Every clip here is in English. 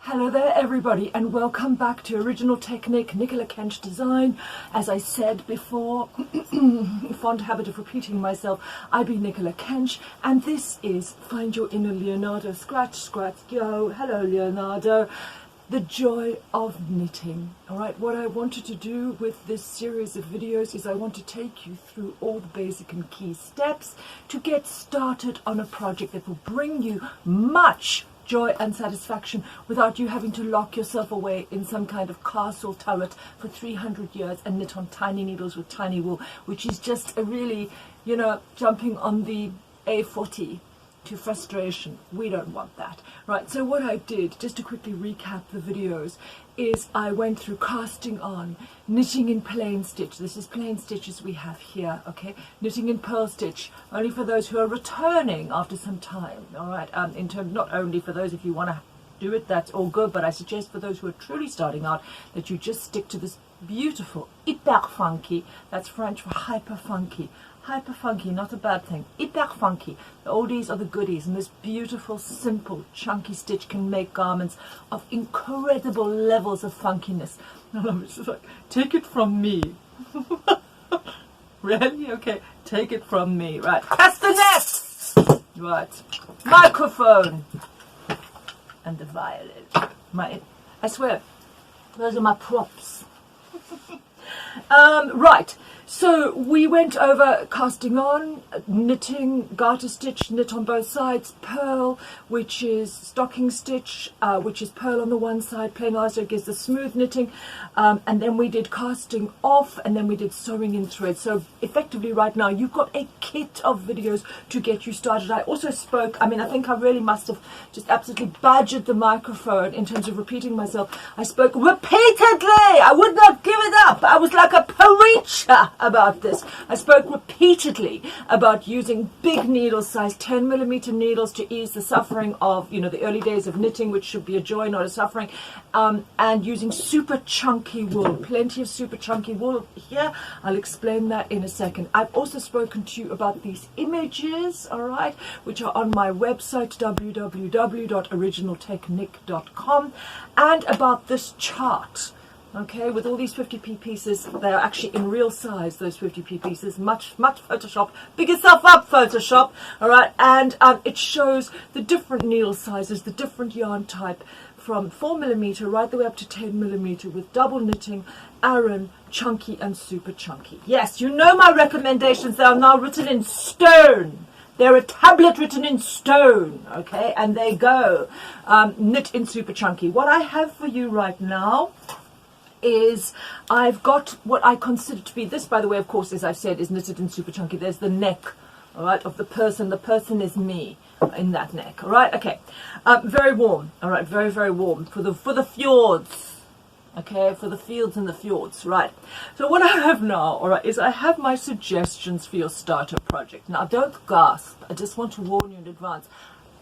Hello there everybody and welcome back to OriginalTechNic, Nicola Kench design. As I said before, fond habit of repeating myself, I be Nicola Kench and this is Find Your Inner Leonardo, scratch, scratch, go, hello Leonardo, the joy of knitting. Alright, what I wanted to do with this series of videos is I want to take you through all the basic and key steps to get started on a project that will bring you much joy and satisfaction without you having to lock yourself away in some kind of castle turret for 300 years and knit on tiny needles with tiny wool, which is just a really, you know, jumping on the A40 to frustration. We don't want that. Right, so what I did, just to quickly recap the videos, is I went through casting on, knitting in plain stitch. This is plain stitches we have here, okay? Knitting in purl stitch, only for those who are returning after some time, all right? In terms, not only for those if you want to do it, that's all good, but I suggest for those who are truly starting out that you just stick to this beautiful, hyper funky, that's French for hyper funky. Hyper funky, not a bad thing. Hyper funky. The oldies are the goodies, and this beautiful, simple, chunky stitch can make garments of incredible levels of funkiness. It's just like, take it from me. Really? Okay, take it from me. Right, castanets! Right, microphone. And the violin. I swear, those are my props. Right, so we went over casting on, knitting, garter stitch, knit on both sides, purl, which is stocking stitch, which is purl on the one side, plain so it gives the smooth knitting, and then we did casting off, and then we did sewing in thread. So effectively right now you've got a kit of videos to get you started. I also spoke, I think I really must have just absolutely badgered the microphone in terms of repeating myself. I spoke repeatedly, I would not give it up. I was like a preacher about this. I spoke repeatedly about using big needle size 10mm needles to ease the suffering of, you know, the early days of knitting, which should be a joy, not a suffering, and using super chunky wool, plenty of super chunky wool here. I'll explain that in a second. I've also spoken to you about these images, all right, which are on my website www.originaltechnic.com, and about this chart. Okay, with all these 50p pieces, they're actually in real size, those 50p pieces, much Photoshop, big yourself up Photoshop, alright, and it shows the different needle sizes, the different yarn type, from 4mm right the way up to 10mm with double knitting, Aran, chunky and super chunky. Yes, you know my recommendations, they are now written in stone. They're a tablet written in stone, okay, and they go, knit in super chunky. What I have for you right now is I've got what I consider to be, this by the way of course as I've said is knitted in super chunky. There's the neck, all right, of the person is me in that neck, all right, okay, very warm, all right, very warm for the fjords, okay, for the fields and the fjords, right. So what I have now, all right, is I have my suggestions for your starter project. Now don't gasp, I just want to warn you in advance.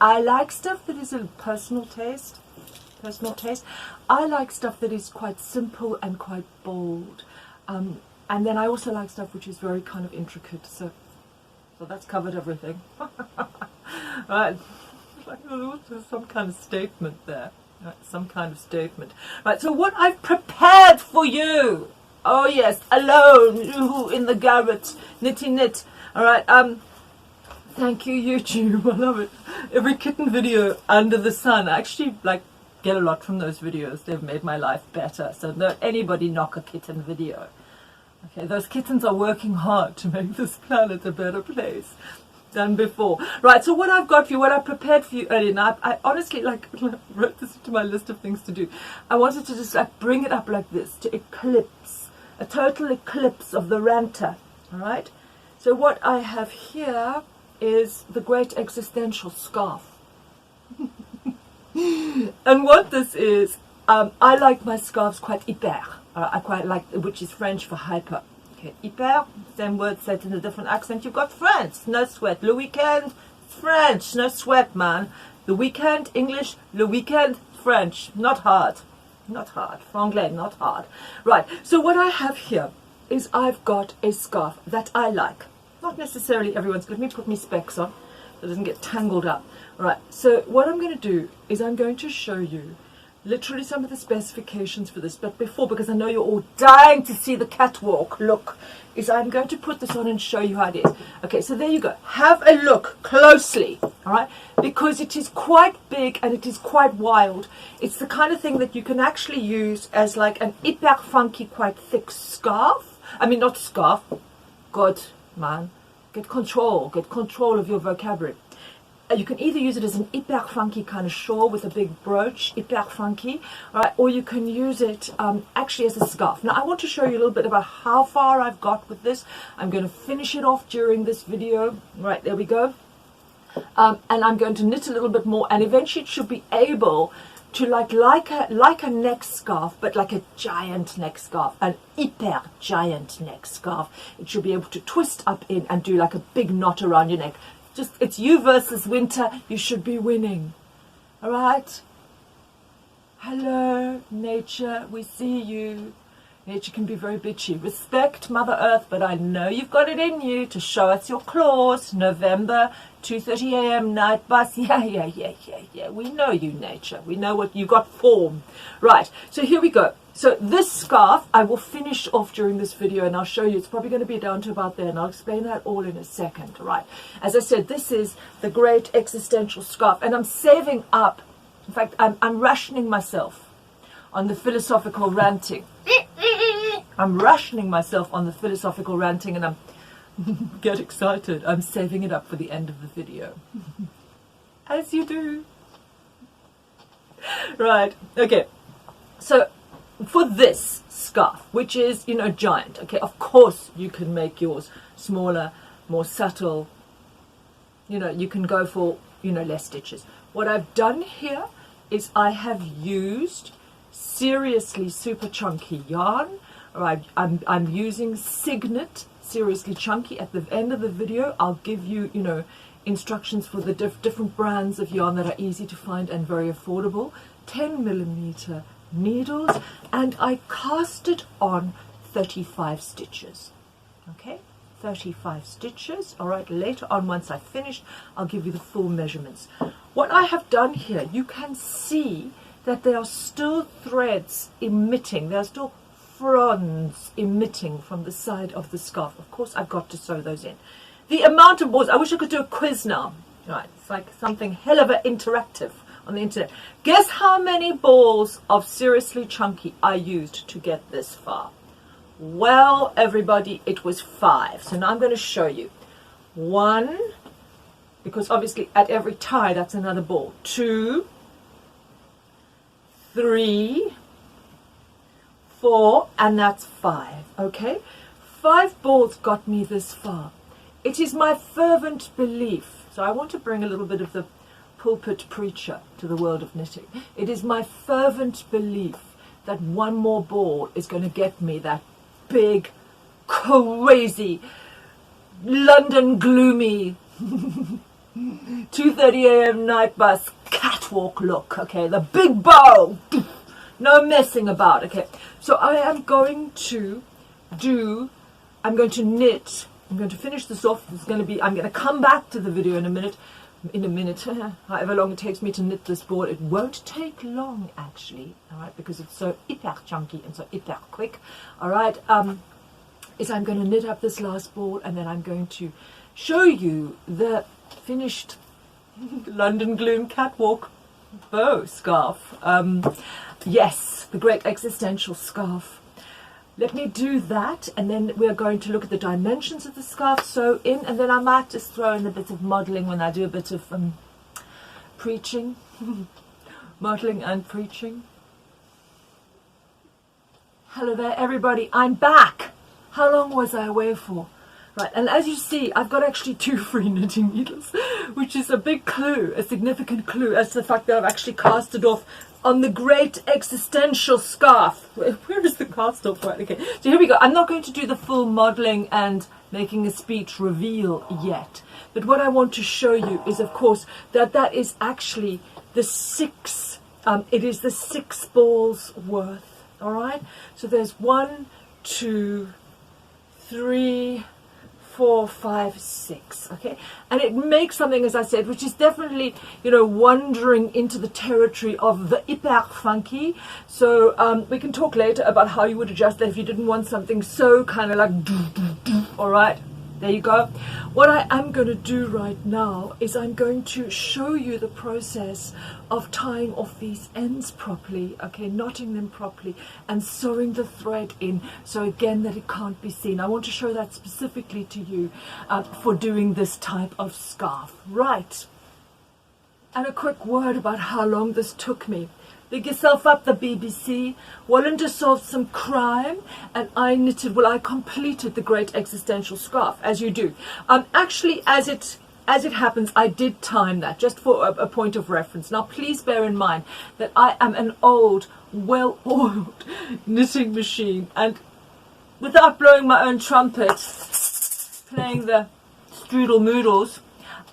I like stuff that is a personal taste. I like stuff that is quite simple and quite bold, and then I also like stuff which is very kind of intricate, so that's covered everything. Right, like there's some kind of statement there, right? Some kind of statement, right? So what I've prepared for you, oh yes, alone in the garret, knit, all right, thank you YouTube, I love it. Every kitten video under the sun, I actually get a lot from those videos. They've made my life better, so don't anybody knock a kitten video. Okay, those kittens are working hard to make this planet a better place than before. Right, so what I've got for you, what I prepared for you earlier, now I honestly wrote this into my list of things to do. I wanted to just bring it up like this, to eclipse, a total eclipse of the ranter, all right? So what I have here is the great existential scarf. And what this is, I like my scarves quite hyper. I quite like, which is French for hyper. Okay, hyper, same word said in a different accent. You've got French, no sweat. Le weekend, French, no sweat, man. The weekend, English. Le weekend, French. Not hard. Not hard. Franglais, not hard. Right, so what I have here is I've got a scarf that I like. Not necessarily everyone's. Let me put my specs on so it doesn't get tangled up. Right, so what I'm going to do is I'm going to show you literally some of the specifications for this, but before, because I know you're all dying to see the catwalk look, is I'm going to put this on and show you how it is. Okay, so there you go. Have a look closely, all right, because it is quite big and it is quite wild. It's the kind of thing that you can actually use as like an hyper funky, quite thick scarf. I mean, not scarf. God, man, get control of your vocabulary. You can either use it as an hyper funky kind of shawl with a big brooch, hyper funky, right? Or you can use it actually as a scarf. Now I want to show you a little bit about how far I've got with this. I'm going to finish it off during this video. Right, there we go. And I'm going to knit a little bit more, and eventually it should be able to like a neck scarf, but like a giant neck scarf, an hyper giant neck scarf. It should be able to twist up in and do like a big knot around your neck. Just, it's you versus winter. You should be winning. All right? Hello, nature. We see you. Nature can be very bitchy. Respect Mother Earth, but I know you've got it in you to show us your claws. November, 2:30 a.m. night bus. Yeah. We know you, nature. We know what you got form. Right, so here we go. So this scarf, I will finish off during this video and I'll show you. It's probably going to be down to about there, and I'll explain that all in a second. Right, as I said, this is the great existential scarf, and I'm saving up. In fact, I'm rationing myself on the philosophical ranting. I'm rationing myself on the philosophical ranting, and I'm get excited. I'm saving it up for the end of the video. As you do. Right, okay. So for this scarf, which is, you know, giant, okay, of course you can make yours smaller, more subtle. You know, you can go for, you know, less stitches. What I've done here is I have used seriously super chunky yarn. All right, I'm using Signet seriously chunky. At the end of the video I'll give you, you know, instructions for the different brands of yarn that are easy to find and very affordable. 10mm needles, and I cast it on 35 stitches. Okay, 35 stitches. All right, later on, once I've finished, I'll give you the full measurements. What I have done here, you can see that there are still threads emitting. There are still fronds emitting from the side of the scarf. Of course, I've got to sew those in. The amount of balls, I wish I could do a quiz now. Right, it's like something hell of a interactive on the internet. Guess how many balls of seriously chunky I used to get this far? Well, everybody, it was 5. So now I'm going to show you. 1, because obviously at every tie that's another ball. 2, 3, 4, and that's 5. Okay, 5 balls got me this far. It is my fervent belief. So I want to bring a little bit of the pulpit preacher to the world of knitting. It is my fervent belief that one more ball is going to get me that big, crazy, London gloomy 2:30 a.m. night bus catwalk look. Okay, the big bow, no messing about. Okay, so I am going to knit. I'm going to finish this off. It's going to be, I'm going to come back to the video in a minute, however long it takes me to knit this ball. It won't take long, actually, all right, because it's so hyper chunky and so hyper quick. All right, is I'm going to knit up this last ball, and then I'm going to show you the finished London Gloom catwalk bow scarf. Yes, the great existential scarf. Let me do that, and then we're going to look at the dimensions of the scarf, sew in, and then I might just throw in a bit of modelling when I do a bit of preaching. Modelling and preaching. Hello there, everybody. I'm back. How long was I away for? Right, and as you see, I've got actually 2 free knitting needles, which is a big clue, a significant clue as to the fact that I've actually cast it off on the great existential scarf. Where is the cast off? Right, okay, so here we go. I'm not going to do the full modelling and making a speech reveal yet, but what I want to show you is, of course, that is actually the 6, it is the 6 balls worth, all right? So there's 1, 2, 3, 4, 5, 6, okay? And it makes something, as I said, which is definitely, you know, wandering into the territory of the hyper funky. So we can talk later about how you would adjust that if you didn't want something so kind of like, all right? There you go. What I am going to do right now is I'm going to show you the process of tying off these ends properly, okay, knotting them properly and sewing the thread in so again that it can't be seen. I want to show that specifically to you for doing this type of scarf. Right. And a quick word about how long this took me. Big yourself up, the BBC. Wallander solved some crime, and I knitted, well, I completed the great existential scarf, as you do. Actually, as it happens, I did time that, just for a point of reference. Now, please bear in mind that I am an old, well-oiled knitting machine, and without blowing my own trumpet, playing the strudel moodles,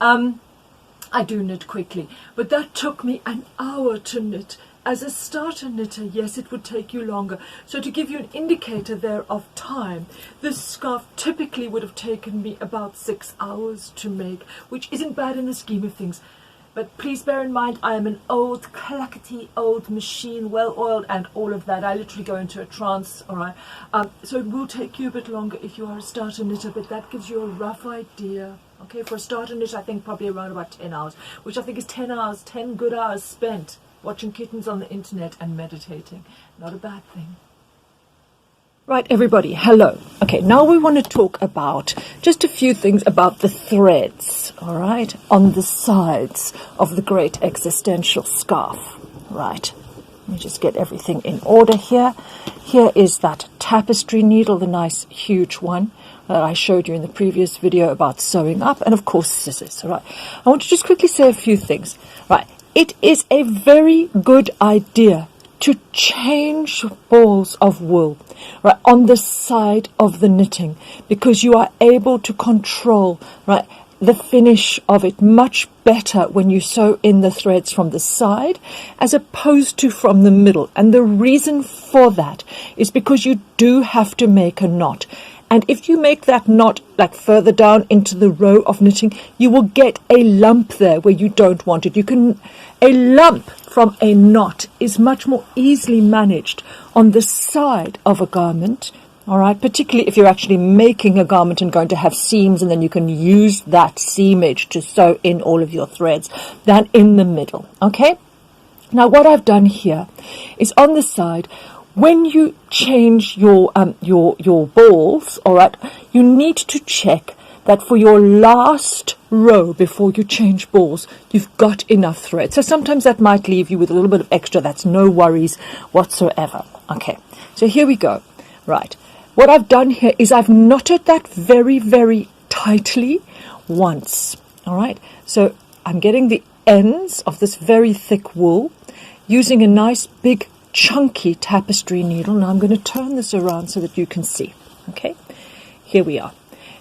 I do knit quickly. But that took me an hour to knit. As a starter knitter, yes, it would take you longer. So to give you an indicator there of time, this scarf typically would have taken me about 6 hours to make, which isn't bad in the scheme of things. But please bear in mind, I am an old, clackety old machine, well-oiled and all of that. I literally go into a trance, all right? So it will take you a bit longer if you are a starter knitter, but that gives you a rough idea. Okay, for a starter knitter, I think probably around about 10 hours, which I think is 10 hours, 10 good hours spent watching kittens on the internet and meditating. Not a bad thing. Right, everybody, hello. Okay, now we want to talk about just a few things about the threads, all right, on the sides of the great existential scarf. Right, let me just get everything in order here. Here is that tapestry needle, the nice huge one that I showed you in the previous video about sewing up, and of course scissors, all right. I want to just quickly say a few things. Right, it is a very good idea to change balls of wool, right, on the side of the knitting, because you are able to control, right, the finish of it much better when you sew in the threads from the side as opposed to from the middle. And the reason for that is because you do have to make a knot. And if you make that knot like further down into the row of knitting, you will get a lump there where you don't want it. A lump from a knot is much more easily managed on the side of a garment, all right, particularly if you're actually making a garment and going to have seams, and then you can use that seamage to sew in all of your threads, than in the middle, okay? Now, what I've done here is on the side, when you change your balls, all right, you need to check that for your last row before you change balls, you've got enough thread. So sometimes that might leave you with a little bit of extra. That's no worries whatsoever. Okay, so here we go. Right, what I've done here is I've knotted that very, very tightly once. All right, so I'm getting the ends of this very thick wool using a nice big chunky tapestry needle. Now I'm going to turn this around so that you can see. Okay, here we are.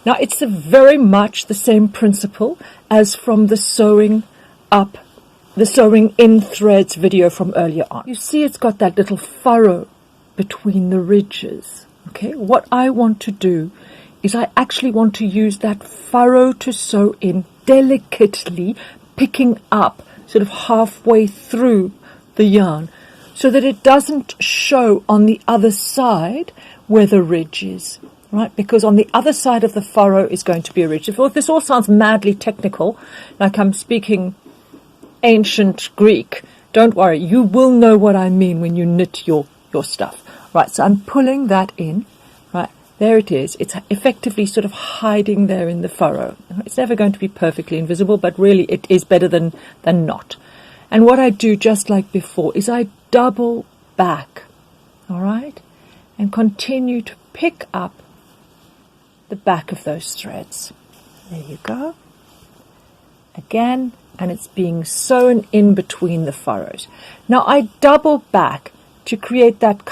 Now it's very much the same principle as from the sewing in threads video from earlier on. You see it's got that little furrow between the ridges. Okay, what I want to do is I actually want to use that furrow to sew in delicately, picking up sort of halfway through the yarn, so that it doesn't show on the other side where the ridge is, right? Because on the other side of the furrow is going to be a ridge. If this all sounds madly technical, like I'm speaking ancient Greek, don't worry, you will know what I mean when you knit your stuff. Right, so I'm pulling that in, right, there it is. It's effectively sort of hiding there in the furrow. It's never going to be perfectly invisible, but really it is better than not. And what I do, just like before, is I double back, all right, and continue to pick up the back of those threads. There you go. Again, and it's being sewn in between the furrows. Now I double back to create that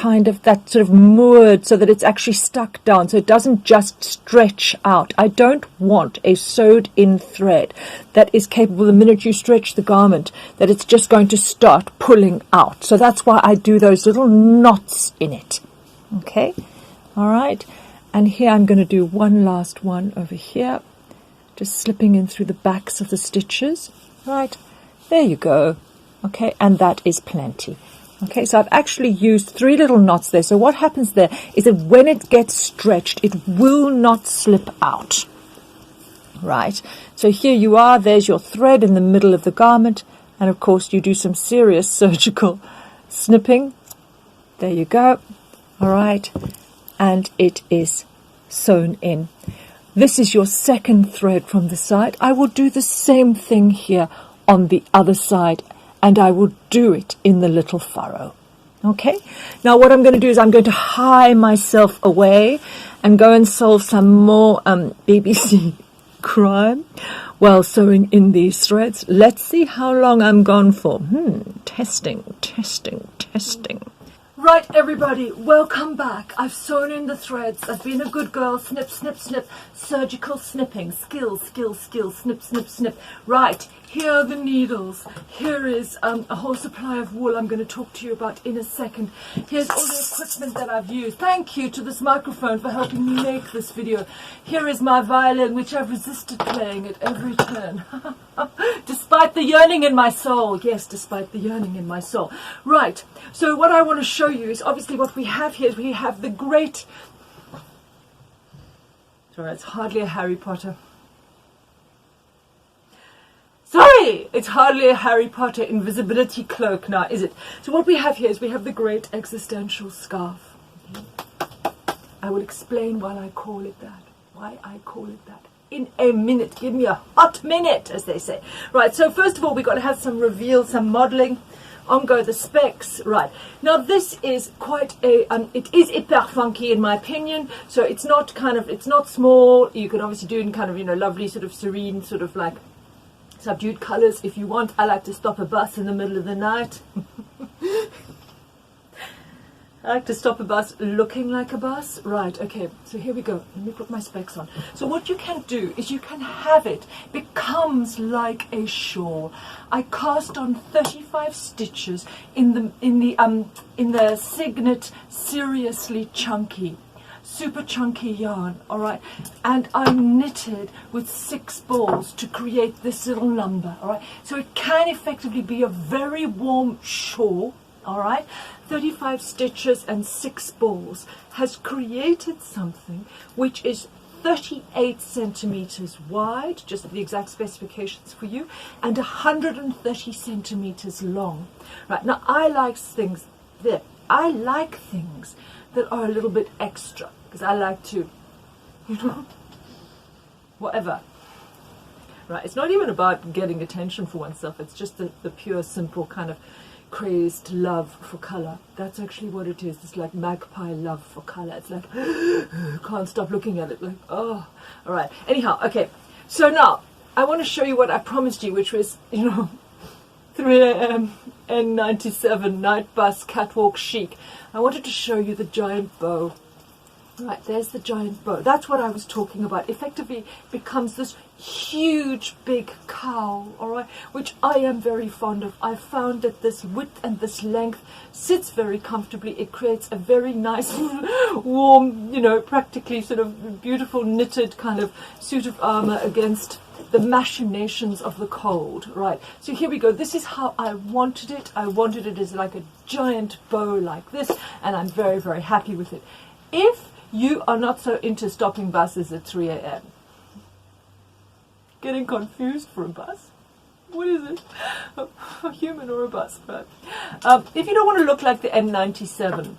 sort of moored, so that it's actually stuck down, so it doesn't just stretch out. I don't want a sewed in thread that is capable, the minute you stretch the garment, that it's just going to start pulling out. So that's why I do those little knots in it. Okay, all right. And here I'm going to do one last one over here, just slipping in through the backs of the stitches. Right, there you go. Okay, and that is plenty. Okay, so I've actually used 3 little knots there. So what happens there is that when it gets stretched, it will not slip out. Right, so here you are, there's your thread in the middle of the garment, and of course you do some serious surgical snipping. There you go. All right, and it is sewn in. This is your second thread from the side. I will do the same thing here on the other side, and I will do it in the little furrow. Okay, now what I'm going to do is I'm going to hie myself away and go and solve some more BBC crime while sewing in these threads. Let's see how long I'm gone for. Testing. Right, everybody, welcome back. I've sewn in the threads. I've been a good girl. Snip, snip, snip. Surgical snipping. Skill, snip, snip, snip. Right, here are the needles. Here is a whole supply of wool I'm going to talk to you about in a second. Here's all the equipment that I've used. Thank you to this microphone for helping me make this video. Here is my violin, which I've resisted playing at every turn. Despite the yearning in my soul. Yes, despite the yearning in my soul. Right, so what I want to show you is obviously what we have here. We have the great... Sorry, it's hardly a Harry Potter. Sorry, it's hardly a Harry Potter invisibility cloak now, is it? So what we have here is we have the great existential scarf. I will explain why I call it that. In a minute. Give me a hot minute, as they say. Right, so first of all, we've got to have some reveal, some modeling. On go the specs. Right, now this is quite a it is hyper funky in my opinion. So it's not it's not small. You can obviously do it in kind of, you know, lovely sort of serene sort of like subdued colors if you want. I like to stop a bus in the middle of the night. I like to stop a bus looking like a bus. Right, okay, so here we go. Let me put my specs on. So what you can do is you can have it becomes like a shawl. I cast on 35 stitches in the Signet Seriously Chunky, super chunky yarn, all right, and I knitted with 6 balls to create this little number, all right, so it can effectively be a very warm shawl. All right, 35 stitches and 6 balls has created something which is 38 centimeters wide, just the exact specifications for you, and 130 centimeters long. Right, now I like things that are a little bit extra, because I like to, you know, whatever. Right, it's not even about getting attention for oneself, it's just the pure, simple kind of crazed love for color. That's actually what it is. It's like magpie love for color. It's like can't stop looking at it, like, oh. All right, anyhow, okay, so now I want to show you what I promised you, which was, you know, 3 a.m. N97 night bus catwalk chic. I wanted to show you the giant bow. Right, there's the giant bow. That's what I was talking about. Effectively becomes this huge big cowl, all right, which I am very fond of. I found that this width and this length sits very comfortably. It creates a very nice warm, you know, practically sort of beautiful knitted kind of suit of armor against the machinations of the cold. Right, so here we go. This is how I wanted it. I wanted it as like a giant bow like this, and I'm very, very happy with it. If you are not so into stopping buses at 3 a.m. Getting confused for a bus? What is it? A human or a bus? Right. If you don't want to look like the N97,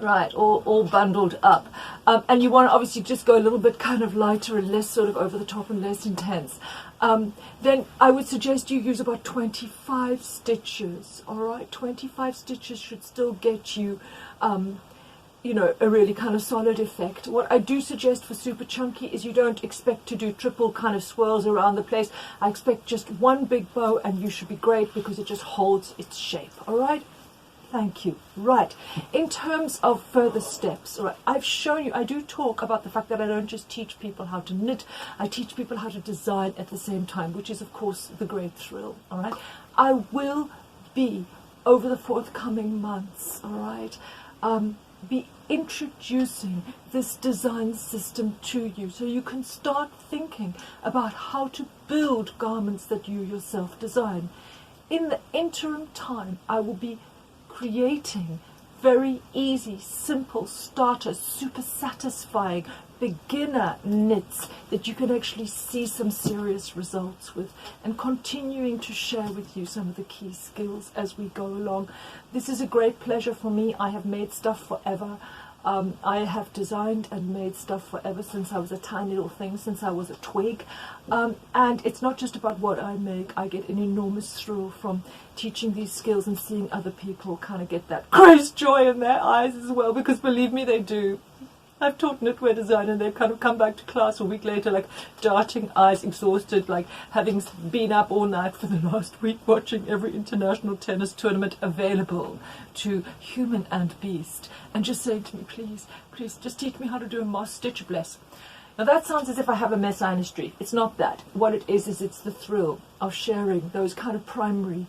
right, all bundled up, and you want to obviously just go a little bit kind of lighter and less sort of over the top and less intense, then I would suggest you use about 25 stitches, all right? 25 stitches should still get you you know, a really kind of solid effect. What I do suggest for super chunky is you don't expect to do triple kind of swirls around the place. I expect just one big bow and you should be great, because it just holds its shape. All right, thank you. Right, in terms of further steps, all right, I've shown you, I do talk about the fact that I don't just teach people how to knit, I teach people how to design at the same time, which is of course the great thrill. All right, I will be over the forthcoming months, all right, be introducing this design system to you, so you can start thinking about how to build garments that you yourself design. In the interim time, I will be creating very easy, simple starters, super satisfying beginner knits that you can actually see some serious results with, and continuing to share with you some of the key skills as we go along. This is a great pleasure for me. I have made stuff forever. I have designed and made stuff forever, since I was a tiny little thing, since I was a twig. And it's not just about what I make. I get an enormous thrill from teaching these skills and seeing other people kind of get that crazed joy in their eyes as well, because believe me, they do. I've taught knitwear design and they've kind of come back to class a week later like darting eyes, exhausted, like having been up all night for the last week watching every international tennis tournament available to human and beast, and just saying to me, please, please, just teach me how to do a moss stitch, bless. Now that sounds as if I have a messianistry. It's not that. What it is it's the thrill of sharing those kind of primary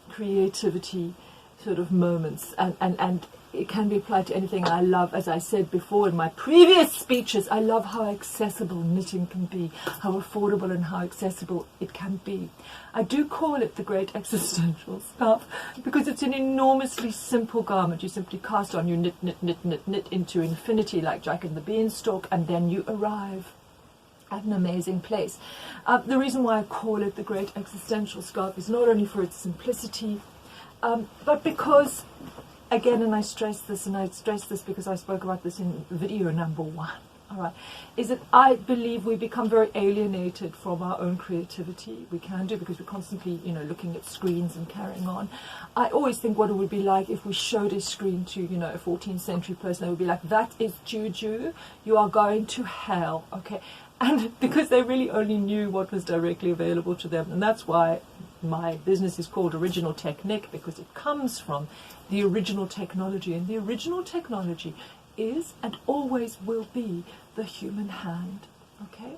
creativity sort of moments, and it can be applied to anything. I love, as I said before in my previous speeches, I love how accessible knitting can be, how affordable and how accessible it can be. I do call it the great existential scarf because it's an enormously simple garment. You simply cast on, you knit, knit, knit, knit, knit into infinity like Jack and the Beanstalk, and then you arrive at an amazing place. The reason why I call it the great existential scarf is not only for its simplicity, but because, again, and I stress this because I spoke about this in video number 1, all right, is that I believe we become very alienated from our own creativity. We can do, because we're constantly, looking at screens and carrying on. I always think what it would be like if we showed a screen to, a 14th century person. They would be like, that is juju, you are going to hell, okay? And because they really only knew what was directly available to them. And that's why my business is called OriginalTechNic, because it comes from the original technology. And the original technology is and always will be the human hand, okay?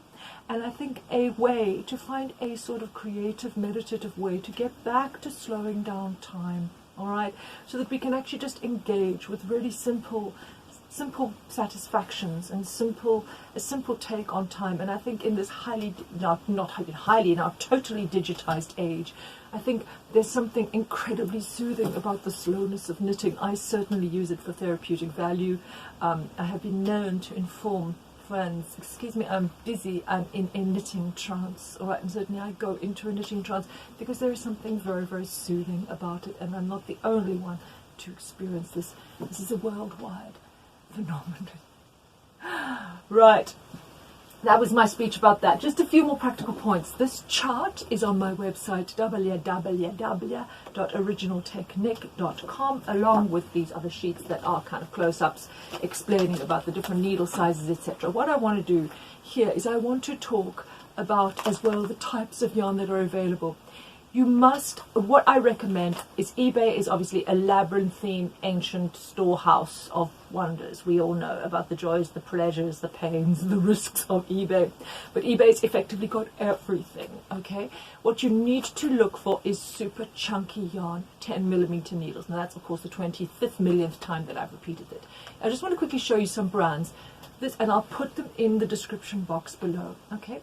And I think a way to find a sort of creative, meditative way to get back to slowing down time, all right, so that we can actually just engage with really simple satisfactions and a simple take on time. And I think in this totally digitized age, I think there's something incredibly soothing about the slowness of knitting. I certainly use it for therapeutic value. I have been known to inform friends, excuse me, I'm busy, I'm in a knitting trance, all right, and certainly I go into a knitting trance because there is something very, very soothing about it, and I'm not the only one to experience this. This is a worldwide phenomenon. Right, that was my speech about that. Just a few more practical points. This chart is on my website www.originaltechnic.com, along with these other sheets that are kind of close-ups explaining about the different needle sizes, etc. What I want to do here is I want to talk about as well the types of yarn that are available. You must, what I recommend is, eBay is obviously a labyrinthine ancient storehouse of wonders. We all know about the joys, the pleasures, the pains, the risks of eBay. But eBay's effectively got everything, okay? What you need to look for is super chunky yarn, 10mm needles. Now that's of course the 25th millionth time that I've repeated it. I just want to quickly show you some brands, and I'll put them in the description box below, okay?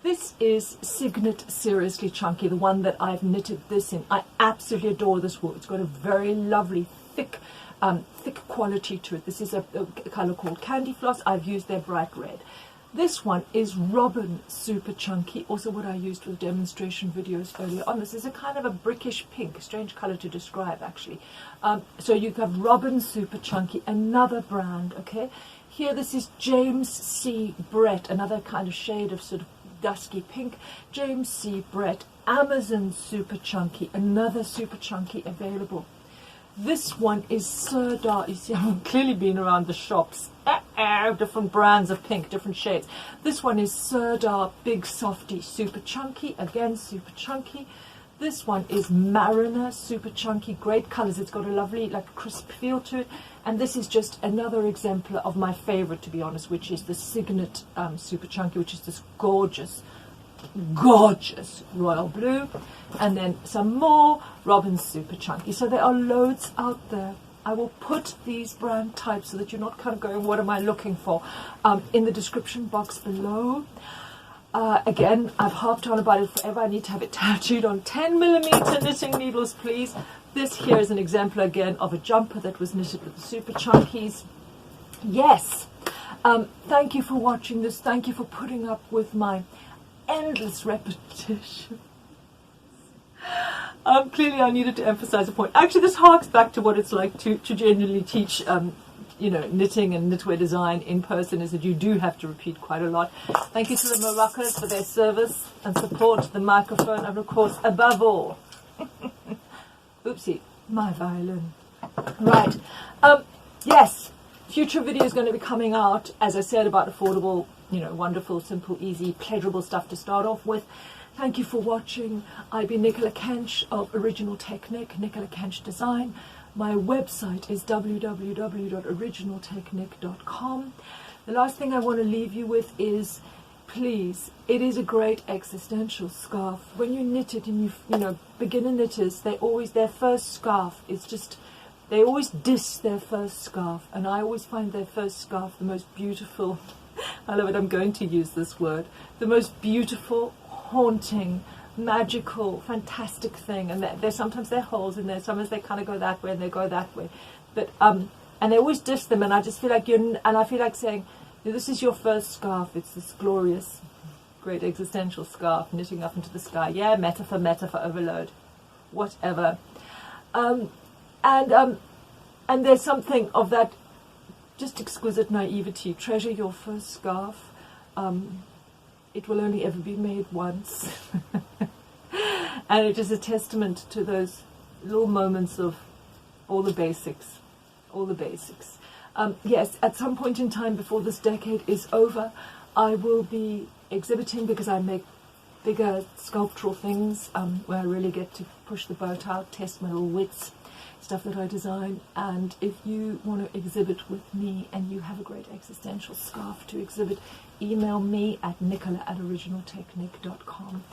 This is Signet Seriously Chunky, the one that I've knitted this in. I absolutely adore this wool. It's got a very lovely, thick quality to it. This is a colour called Candy Floss. I've used their bright red. This one is Robin Super Chunky, also what I used with demonstration videos earlier on. This is a kind of a brickish pink, strange colour to describe actually. So you have Robin Super Chunky, another brand, okay? Here this is James C. Brett, another kind of shade of sort of dusky pink. James C. Brett, Amazon Super Chunky, another Super Chunky available. This one is Sirdar. You see, I've clearly been around the shops. Different brands of pink, different shades. This one is Sirdar Big Softie Super Chunky, again Super Chunky. This one is Marriner Super Chunky, great colours. It's got a lovely, like, crisp feel to it. And this is just another exemplar of my favourite, to be honest, which is the Signet Super Chunky, which is this gorgeous royal blue. And then some more Robin Super Chunky. So there are loads out there. I will put these brand types so that you're not kind of going, what am I looking for, in the description box below. Again, I've harped on about it forever. I need to have it tattooed on 10mm knitting needles, please. This here is an example again of a jumper that was knitted with the Super Chunkies. Yes. Thank you for watching this. Thank you for putting up with my endless repetition. Clearly I needed to emphasize a point. Actually, this harks back to what it's like to genuinely teach you know, knitting and knitwear design in person, is that you do have to repeat quite a lot. Thank you to the Moroccans for their service and support, the microphone, and of course, above all, oopsie, my violin. Right. Yes, future video is going to be coming out, as I said, about affordable, you know, wonderful, simple, easy, pleasurable stuff to start off with. Thank you for watching. I've been Nicola Kench of OriginalTechNic, Nicola Kench Design. My website is www.originaltechnic.com. The last thing I want to leave you with is, please, it is a great existential scarf. When you knit it, and you know, beginner knitters, their first scarf is just, they always diss their first scarf, and I always find their first scarf the most beautiful. I love it, I'm going to use this word, the most beautiful, haunting, magical, fantastic thing. And there's sometimes there are holes in there, sometimes they kind of go that way and they go that way, but and they always diss them, and I just feel like I feel like saying, this is your first scarf. It's this glorious, great existential scarf knitting up into the sky. Yeah, metaphor overload, whatever. And there's something of that just exquisite naivety. Treasure your first scarf. It will only ever be made once. And it is a testament to those little moments of all the basics. Yes, at some point in time before this decade is over, I will be exhibiting, because I make bigger sculptural things where I really get to push the boat out, test my little wits, stuff that I design. And if you want to exhibit with me and you have a great existential scarf to exhibit, email me at nicola@originaltechnic.com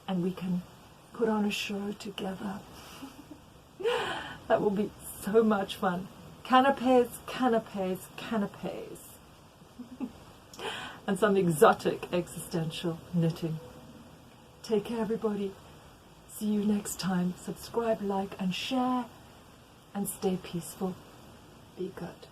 and we can put on a show together. That will be so much fun. Canapes, and some exotic existential knitting. Take care, everybody. See you next time. Subscribe, like, and share, and stay peaceful. Be good.